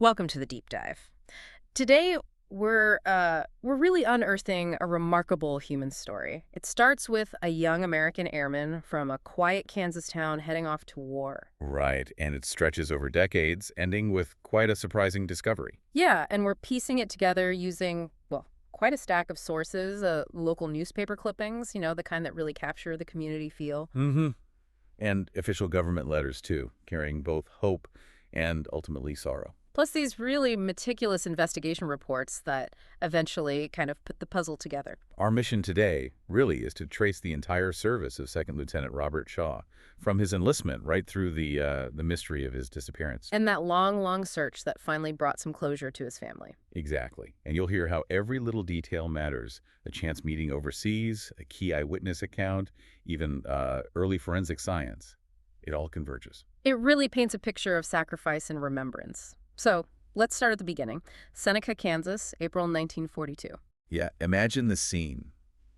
Welcome to the deep dive. Today we're really unearthing a remarkable human story. It starts with a young American airman from a quiet Kansas town heading off to war. Right, and it stretches over decades, ending with quite a surprising discovery. Yeah, and we're piecing it together using, well, quite a stack of sources, local newspaper clippings, the kind that really capture the community feel. Mm-hmm. And official government letters, too, carrying both hope and ultimately sorrow. Plus these really meticulous investigation reports that eventually kind of put the puzzle together. Our mission today really is to trace the entire service of Second Lieutenant Robert Shaw, from his enlistment right through the mystery of his disappearance. And that long, long search that finally brought some closure to his family. Exactly. And you'll hear how every little detail matters. A chance meeting overseas, a key eyewitness account, even early forensic science. It all converges. It really paints a picture of sacrifice and remembrance. So, let's start at the beginning. Seneca, Kansas, April 1942. Yeah, imagine the scene.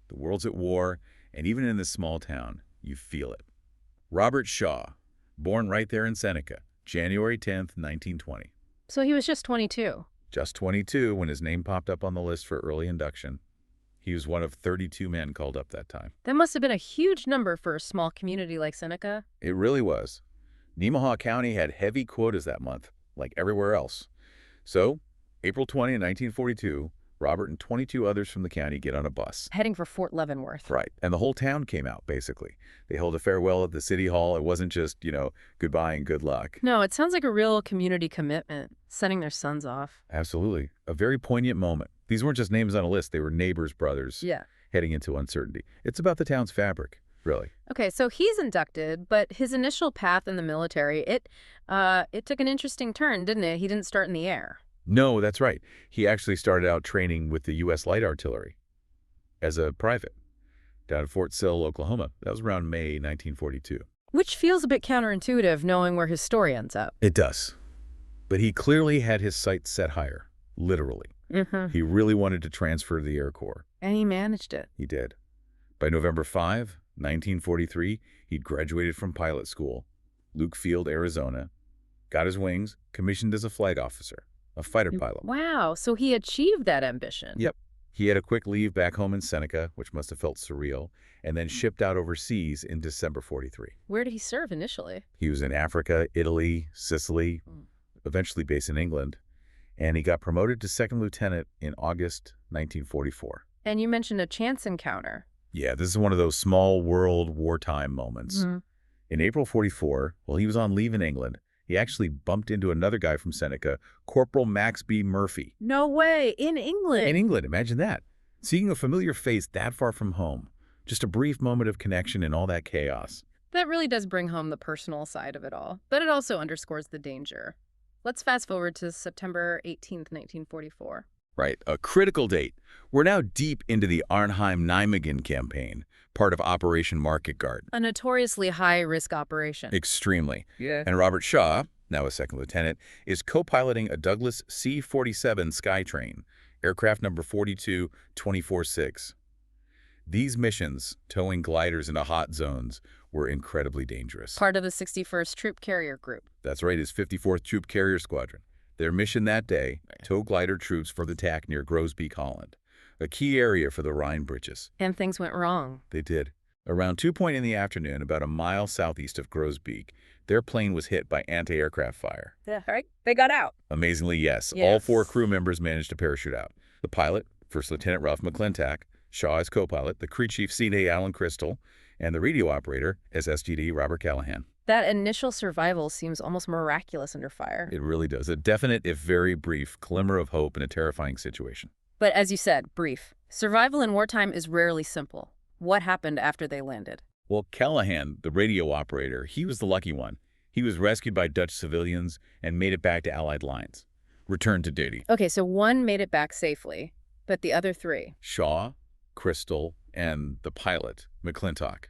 The world's at war, and even in this small town, you feel it. Robert Shaw, born right there in Seneca, January 10th, 1920. So he was just 22. Just 22 when his name popped up on the list for early induction. He was one of 32 men called up that time. That must have been a huge number for a small community like Seneca. It really was. Nemaha County had heavy quotas that month, like everywhere else. So, April 20, 1942, Robert and 22 others from the county get on a bus. Heading for Fort Leavenworth. Right. And the whole town came out, basically. They held a farewell at the city hall. It wasn't just, goodbye and good luck. No, it sounds like a real community commitment, sending their sons off. Absolutely. A very poignant moment. These weren't just names on a list. They were neighbors, brothers, Yeah. heading into uncertainty. It's about the town's fabric, really. Okay, so he's inducted, but his initial path in the military, it took an interesting turn, didn't it? He didn't start in the air. No, that's right. He actually started out training with the U.S. Light Artillery as a private down at Fort Sill, Oklahoma. That was around May 1942. Which feels a bit counterintuitive, knowing where his story ends up. It does. But he clearly had his sights set higher, literally. Mm-hmm. He really wanted to transfer to the Air Corps. And he managed it. He did. By November 5, 1943, he'd graduated from pilot school, Luke Field, Arizona, got his wings, commissioned as a flight officer, a fighter pilot. Wow, so he achieved that ambition. Yep. He had a quick leave back home in Seneca, which must have felt surreal, and then shipped out overseas in December 43. Where did he serve initially? He was in Africa, Italy, Sicily, eventually based in England, and he got promoted to second lieutenant in August 1944. And you mentioned a chance encounter. Yeah, this is one of those small world wartime moments. Mm-hmm. In April 44, while he was on leave in England, he actually bumped into another guy from Seneca, Corporal Max B. Murphy. No way, in England. In England, imagine that. Seeing a familiar face that far from home. Just a brief moment of connection in all that chaos. That really does bring home the personal side of it all, but it also underscores the danger. Let's fast forward to September 18th, 1944. Right, a critical date. We're now deep into the Arnhem-Nijmegen campaign, part of Operation Market Guard. A notoriously high-risk operation. Extremely. Yeah. And Robert Shaw, now a second lieutenant, is co-piloting a Douglas C-47 Skytrain, aircraft number 42-24-6. These missions, towing gliders into hot zones, were incredibly dangerous. Part of the 61st Troop Carrier Group. That's right, his 54th Troop Carrier Squadron. Their mission that day, tow glider troops for the attack near Grosbeek, Holland, a key area for the Rhine Bridges. And things went wrong. They did. Around 2 in the afternoon, about a mile southeast of Grosbeek, their plane was hit by anti-aircraft fire. Yeah, right? They got out. Amazingly, yes. Yes. All 4 crew members managed to parachute out. The pilot, First Lieutenant Ralph McClintock, Shaw as co-pilot, the Cree Chief C.D. Alan Crystal, and the radio operator as SGD Robert Callahan. That initial survival seems almost miraculous under fire. It really does. A definite, if very brief, glimmer of hope in a terrifying situation. But as you said, brief. Survival in wartime is rarely simple. What happened after they landed? Well, Callahan, the radio operator, he was the lucky one. He was rescued by Dutch civilians and made it back to Allied lines. Returned to duty. Okay, so one made it back safely, but the other 3? Shaw, Crystal, and the pilot, McClintock,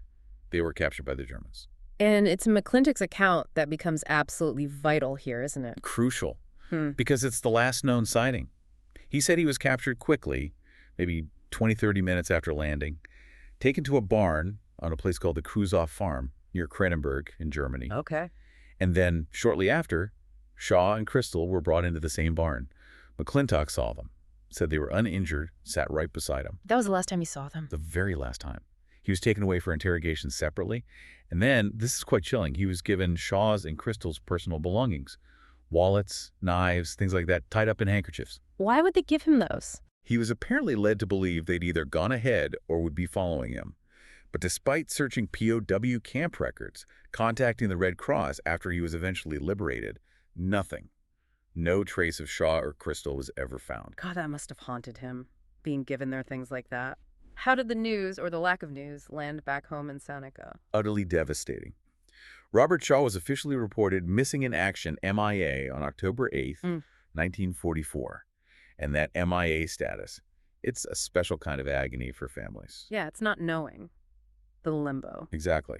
they were captured by the Germans. And it's McClintock's account that becomes absolutely vital here, isn't it? Crucial, because it's the last known sighting. He said he was captured quickly, maybe 20-30 minutes after landing, taken to a barn on a place called the Kruzoff Farm near Kranenburg in Germany. Okay. And then, shortly after, Shaw and Crystal were brought into the same barn. McClintock saw them, said they were uninjured, sat right beside him. That was the last time he saw them. The very last time. He was taken away for interrogation separately, and then, this is quite chilling, he was given Shaw's and Crystal's personal belongings. Wallets, knives, things like that, tied up in handkerchiefs. Why would they give him those? He was apparently led to believe they'd either gone ahead or would be following him. But despite searching POW camp records, contacting the Red Cross after he was eventually liberated, nothing. No trace of Shaw or Crystal was ever found. God, that must have haunted him, being given their things like that. How did the news, or the lack of news, land back home in Seneca? Utterly devastating. Robert Shaw was officially reported missing in action MIA on October 8th, 1944. And that MIA status, it's a special kind of agony for families. Yeah, it's not knowing. The limbo. Exactly.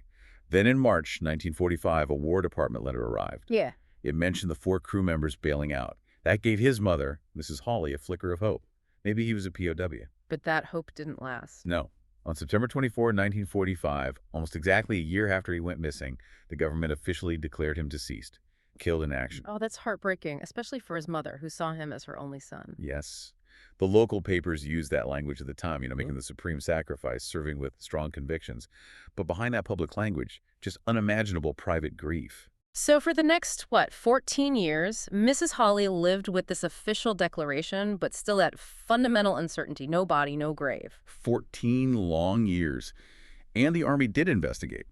Then in March 1945, a War Department letter arrived. Yeah. It mentioned the 4 crew members bailing out. That gave his mother, Mrs. Hawley, a flicker of hope. Maybe he was a POW. But that hope didn't last. No. On September 24, 1945, almost exactly a year after he went missing, the government officially declared him deceased, killed in action. Oh, that's heartbreaking, especially for his mother, who saw him as her only son. Yes. The local papers used that language at the time, making the supreme sacrifice, serving with strong convictions. But behind that public language, just unimaginable private grief. So for the next, 14 years, Mrs. Hawley lived with this official declaration, but still at fundamental uncertainty. No body, no grave. 14 long years. And the Army did investigate.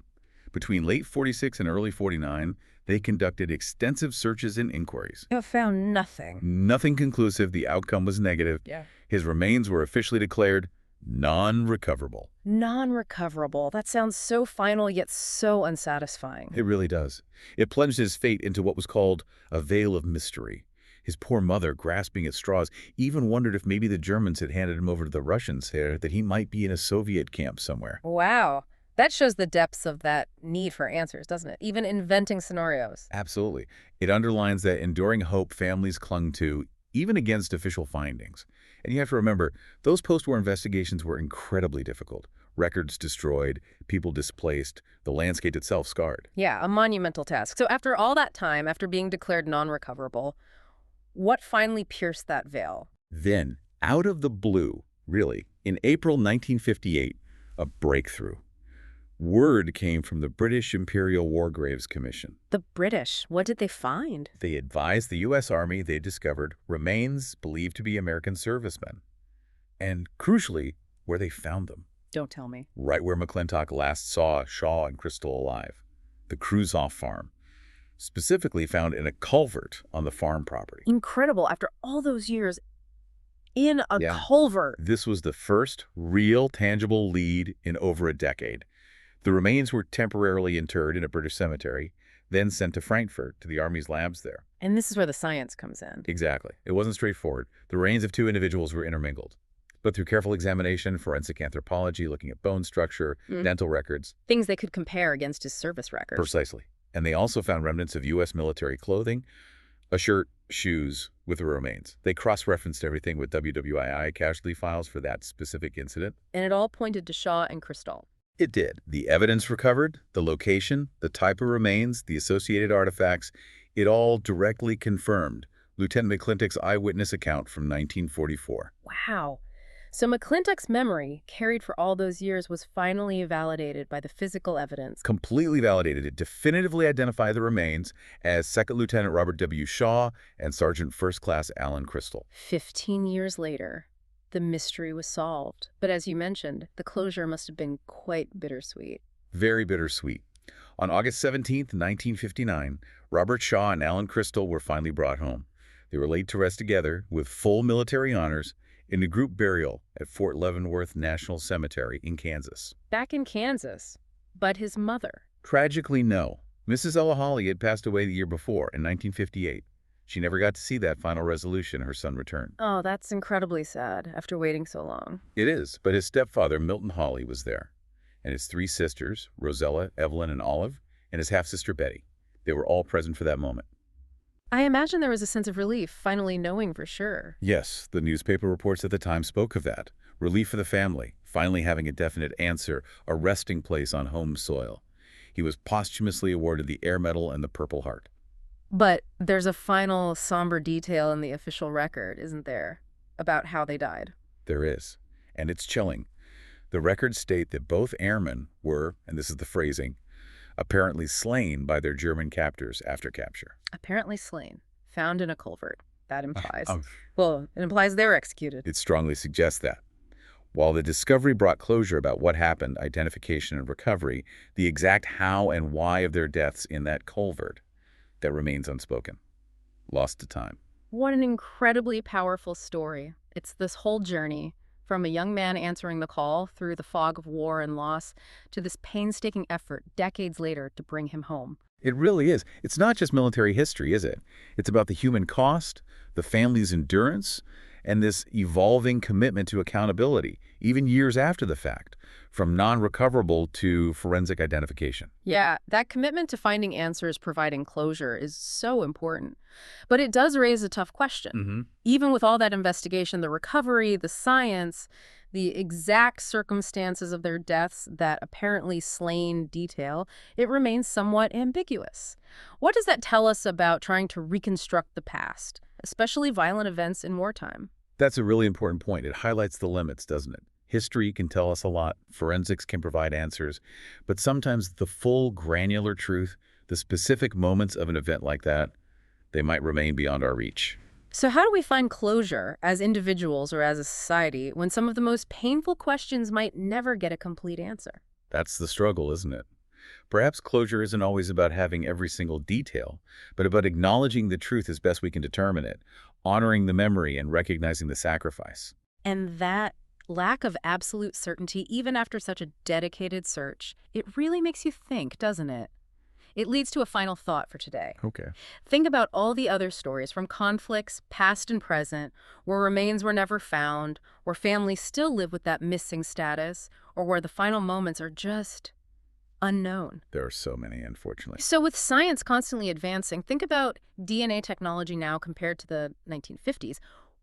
Between late 46 and early 49, they conducted extensive searches and inquiries. But found nothing. Nothing conclusive. The outcome was negative. Yeah. His remains were officially declared non-recoverable. Non-recoverable. That sounds so final, yet so unsatisfying. It really does. It plunged his fate into what was called a veil of mystery. His poor mother, grasping at straws, even wondered if maybe the Germans had handed him over to the Russians there, that he might be in a Soviet camp somewhere. Wow. That shows the depths of that need for answers, doesn't it? Even inventing scenarios. Absolutely. It underlines that enduring hope families clung to, even against official findings. And you have to remember, those post-war investigations were incredibly difficult. Records destroyed, people displaced, the landscape itself scarred. Yeah, a monumental task. So after all that time, after being declared non-recoverable, what finally pierced that veil? Then, out of the blue, really, in April 1958, a breakthrough. Word came from the British Imperial War Graves Commission. The British, what did they find? They advised the U.S. Army they discovered remains believed to be American servicemen. And crucially, where they found them. Don't tell me. Right where McClintock last saw Shaw and Crystal alive. The Kruzoff farm. Specifically found in a culvert on the farm property. Incredible. After all those years, in a Yeah. culvert. This was the first real, tangible lead in over a decade. The remains were temporarily interred in a British cemetery, then sent to Frankfurt to the Army's labs there. And this is where the science comes in. Exactly. It wasn't straightforward. The remains of 2 individuals were intermingled. But through careful examination, forensic anthropology, looking at bone structure, dental records. Things they could compare against his service records. Precisely. And they also found remnants of U.S. military clothing, a shirt, shoes with the remains. They cross-referenced everything with WWII casualty files for that specific incident. And it all pointed to Shaw and Crystal. It did. The evidence recovered, the location, the type of remains, the associated artifacts, it all directly confirmed Lieutenant McClintock's eyewitness account from 1944. Wow. So McClintock's memory, carried for all those years, was finally validated by the physical evidence. Completely validated. It definitively identified the remains as Second Lieutenant Robert W. Shaw and Sergeant First Class Alan Crystal. 15 years later, the mystery was solved. But as you mentioned, the closure must have been quite bittersweet. Very bittersweet. On August 17, 1959, Robert Shaw and Alan Crystal were finally brought home. They were laid to rest together with full military honors in a group burial at Fort Leavenworth National Cemetery in Kansas. Back in Kansas. But his mother. Tragically, no. Mrs. Ella Hawley had passed away the year before, in 1958. She never got to see that final resolution her son returned. Oh, that's incredibly sad, after waiting so long. It is, but his stepfather, Milton Hawley, was there. And his 3 sisters, Rosella, Evelyn, and Olive, and his half-sister, Betty. They were all present for that moment. I imagine there was a sense of relief, finally knowing for sure. Yes, the newspaper reports at the time spoke of that. Relief for the family, finally having a definite answer, a resting place on home soil. He was posthumously awarded the Air Medal and the Purple Heart. But there's a final somber detail in the official record, isn't there, about how they died? There is, and it's chilling. The records state that both airmen were, and this is the phrasing, apparently slain by their German captors after capture. Apparently slain, found in a culvert. That implies. Um, Well, it implies they were executed. it strongly suggests that. While the discovery brought closure about what happened, identification and recovery, the exact how and why of their deaths in that culvert, that remains unspoken. Lost to time. What an incredibly powerful story. It's this whole journey from a young man answering the call through the fog of war and loss to this painstaking effort decades later to bring him home. It really is. It's not just military history, is it? It's about the human cost, the family's endurance, and this evolving commitment to accountability, even years after the fact, from non-recoverable to forensic identification. Yeah, that commitment to finding answers, providing closure, is so important. But it does raise a tough question. Mm-hmm. Even with all that investigation, the recovery, the science, the exact circumstances of their deaths, that apparently slain detail, it remains somewhat ambiguous. What does that tell us about trying to reconstruct the past, especially violent events in wartime? That's a really important point. It highlights the limits, doesn't it? History can tell us a lot. Forensics can provide answers. But sometimes the full granular truth, the specific moments of an event like that, they might remain beyond our reach. So how do we find closure as individuals or as a society when some of the most painful questions might never get a complete answer? That's the struggle, isn't it? Perhaps closure isn't always about having every single detail, but about acknowledging the truth as best we can determine it, honoring the memory and recognizing the sacrifice. And that lack of absolute certainty, even after such a dedicated search, it really makes you think, doesn't it? It leads to a final thought for today. Okay. Think about all the other stories from conflicts, past and present, where remains were never found, where families still live with that missing status, or where the final moments are just unknown. There are so many, unfortunately. So with science constantly advancing, think about DNA technology now compared to the 1950s.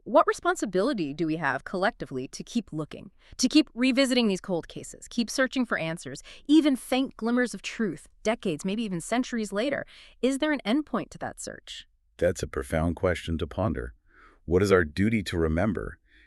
What responsibility do we have collectively to keep looking, to keep revisiting these cold cases, keep searching for answers, even faint glimmers of truth, decades, maybe even centuries later? Is there an endpoint to that search? That's a profound question to ponder. What is our duty to remember,